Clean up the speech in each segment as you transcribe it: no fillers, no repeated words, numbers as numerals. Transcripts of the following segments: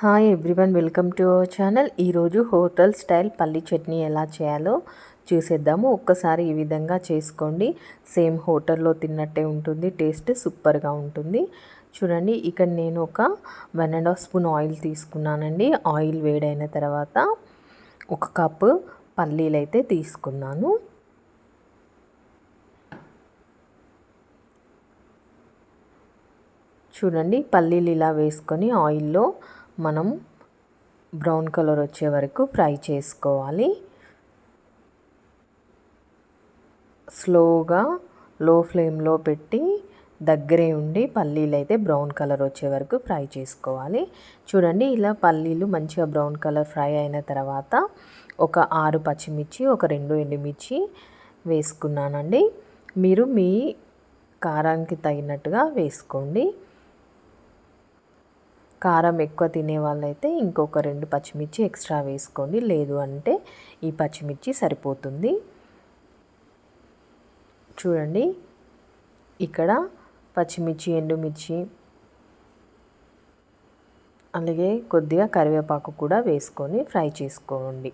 Hi everyone, welcome to our channel. ఈరోజు hotel style పల్లి చట్నీ ఎలా చేయాలో చూసేద్దాము. ఒక్కసారి ఈ విధంగా చేసుకోండి, సేమ్ హోటల్లో తిన్నట్టే ఉంటుంది. టేస్ట్ సూపర్గా ఉంటుంది. చూడండి, ఇక్కడ నేను ఒక 1.5 స్పూన్ ఆయిల్ తీసుకున్నానండి. ఆయిల్ వేడైన తర్వాత 1 కప్పు పల్లీలు అయితే తీసుకున్నాను. చూడండి, పల్లీలు ఇలా వేసుకొని ఆయిల్లో మనం బ్రౌన్ కలర్ వచ్చే వరకు ఫ్రై చేసుకోవాలి. స్లోగా లో ఫ్లేమ్లో పెట్టి దగ్గరే ఉండి పల్లీలు అయితే బ్రౌన్ కలర్ వచ్చే వరకు ఫ్రై చేసుకోవాలి. చూడండి, ఇలా పల్లీలు మంచిగా బ్రౌన్ కలర్ ఫ్రై అయిన తర్వాత ఒక 6 పచ్చిమిర్చి, ఒక 2 ఎండుమిర్చి వేసుకున్నానండి. మీరు మీ కారానికి తగినట్టుగా వేసుకోండి. కారం ఎక్కువ తినే వాళ్ళైతే ఇంకొక 2 పచ్చిమిర్చి ఎక్స్ట్రా వేసుకోండి, లేదు అంటే ఈ పచ్చిమిర్చి సరిపోతుంది. చూడండి, ఇక్కడ పచ్చిమిర్చి, ఎండుమిర్చి అలాగే కొద్దిగా కరివేపాకు కూడా వేసుకొని ఫ్రై చేసుకోండి.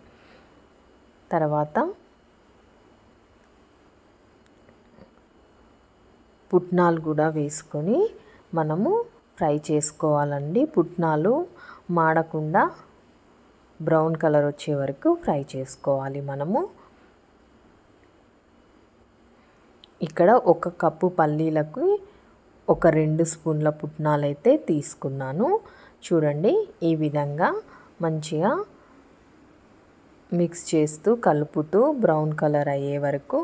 తర్వాత పుట్నాలు కూడా వేసుకొని మనము ఫ్రై చేసుకోవాలండి. పుట్నాలు మాడకుండా బ్రౌన్ కలర్ వచ్చే వరకు ఫ్రై చేసుకోవాలి మనము. ఇక్కడ 1 కప్పు పల్లీలకు ఒక 2 స్పూన్ల పుట్నాలు అయితే తీసుకున్నాను. చూడండి, ఈ విధంగా మంచిగా మిక్స్ చేస్తూ కలుపుతూ బ్రౌన్ కలర్ అయ్యే వరకు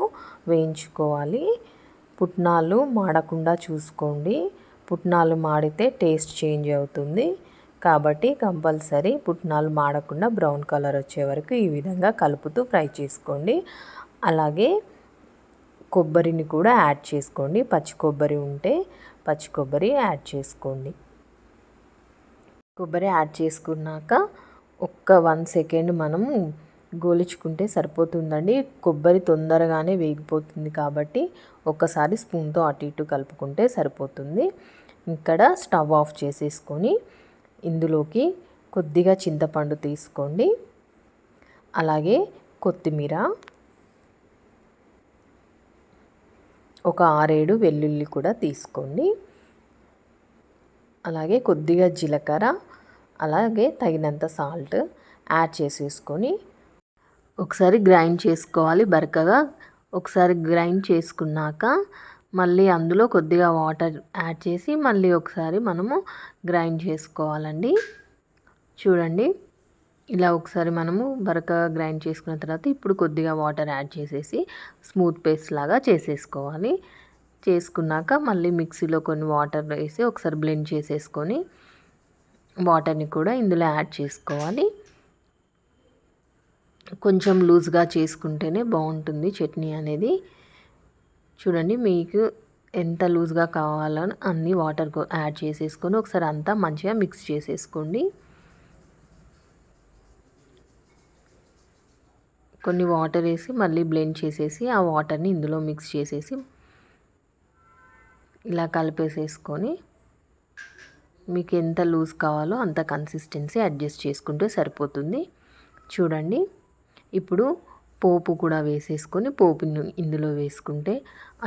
వేయించుకోవాలి. పుట్నాలు మాడకుండా చూసుకోండి. పుట్నాలు మాడితే టేస్ట్ చేంజ్ అవుతుంది. కాబట్టి కంపల్సరీ పుట్నాలు మాడకుండా బ్రౌన్ కలర్ వచ్చే వరకు ఈ విధంగా కలుపుతూ ఫ్రై చేసుకోండి. అలాగే కొబ్బరిని కూడా యాడ్ చేసుకోండి. పచ్చి కొబ్బరి ఉంటే పచ్చి కొబ్బరి యాడ్ చేసుకోండి. కొబ్బరి యాడ్ చేసుకున్నాక ఒక్క 1 సెకండ్ మనం గోలించుకుంటే సరిపోతుందండి. కొబ్బరి తొందరగానే వేగిపోతుంది కాబట్టి ఒక్కసారి స్పూన్తో అటు ఇటు కలుపుకుంటే సరిపోతుంది. ఇక్కడ స్టవ్ ఆఫ్ చేసేసుకొని ఇందులోకి కొద్దిగా చింతపండు తీసుకోండి. అలాగే కొత్తిమీర, ఒక 6-7 వెల్లుల్లి కూడా తీసుకోండి. అలాగే కొద్దిగా జీలకర్ర, అలాగే తగినంత సాల్ట్ యాడ్ చేసేసుకొని ఒకసారి గ్రైండ్ చేసుకోవాలి బరకగా. ఒకసారి గ్రైండ్ చేసుకున్నాక మళ్ళీ అందులో కొద్దిగా వాటర్ యాడ్ చేసి మళ్ళీ ఒకసారి మనము గ్రైండ్ చేసుకోవాలండి. చూడండి, ఇలా ఒకసారి మనము బరకగా గ్రైండ్ చేసుకున్న తర్వాత ఇప్పుడు కొద్దిగా వాటర్ యాడ్ చేసేసి స్మూత్ పేస్ట్ లాగా చేసేసుకోవాలి. చేసుకున్నాక మళ్ళీ మిక్సీలో కొన్ని వాటర్ వేసి ఒకసారి బ్లెండ్ చేసేసుకొని వాటర్ని కూడా ఇందులో యాడ్ చేసుకోవాలి. కొంచెం లూజ్గా చేసుకుంటేనే బాగుంటుంది చట్నీ అనేది. చూడండి, మీకు ఎంత లూజ్గా కావాలో అన్ని వాటర్ యాడ్ చేసేసుకొని ఒకసారి అంతా మంచిగా మిక్స్ చేసేసుకోండి. కొన్ని వాటర్ వేసి మళ్ళీ బ్లెండ్ చేసేసి ఆ వాటర్ని ఇందులో మిక్స్ చేసేసి ఇలా కలిపేసేసుకొని మీకు ఎంత లూజ్ కావాలో అంత కన్సిస్టెన్సీ అడ్జస్ట్ చేసుకుంటే సరిపోతుంది. చూడండి, ఇప్పుడు పోపు కూడా వేసేసుకొని పోపుని ఇందులో వేసుకుంటే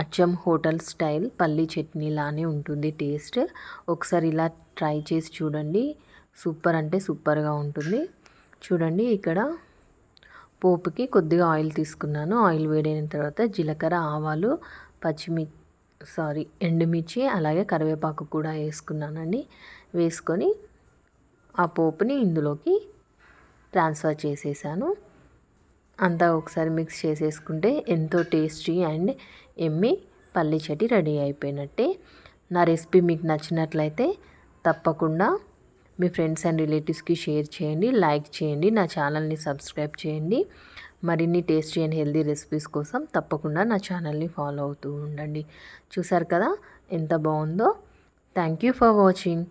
అచ్చం హోటల్ స్టైల్ పల్లీ చట్నీ లానే ఉంటుంది టేస్ట్. ఒకసారి ఇలా ట్రై చేసి చూడండి, సూపర్ అంటే సూపర్గా ఉంటుంది. చూడండి, ఇక్కడ పోపుకి కొద్దిగా ఆయిల్ తీసుకున్నాను. ఆయిల్ వేడైన తర్వాత జీలకర్ర, ఆవాలు, ఎండుమిర్చి అలాగే కరివేపాకు కూడా వేసుకున్నానండి. వేసుకొని ఆ పోపుని ఇందులోకి ట్రాన్స్ఫర్ చేసేసాను. అంతా ఒకసారి మిక్స్ చేసేసుకుంటే ఎంతో టేస్టీ అండ్ ఎమ్మీ పల్లీ చట్నీ రెడీ అయిపోయినట్టే. నా రెసిపీ మీకు నచ్చినట్లయితే తప్పకుండా మీ ఫ్రెండ్స్ అండ్ రిలేటివ్స్కి షేర్ చేయండి, లైక్ చేయండి, నా ఛానల్ని సబ్స్క్రైబ్ చేయండి. మరిన్ని టేస్టీ అండ్ హెల్దీ రెసిపీస్ కోసం తప్పకుండా నా ఛానల్ని ఫాలో అవుతూ ఉండండి. చూసారు కదా ఎంత బాగుందో. Thank you for watching.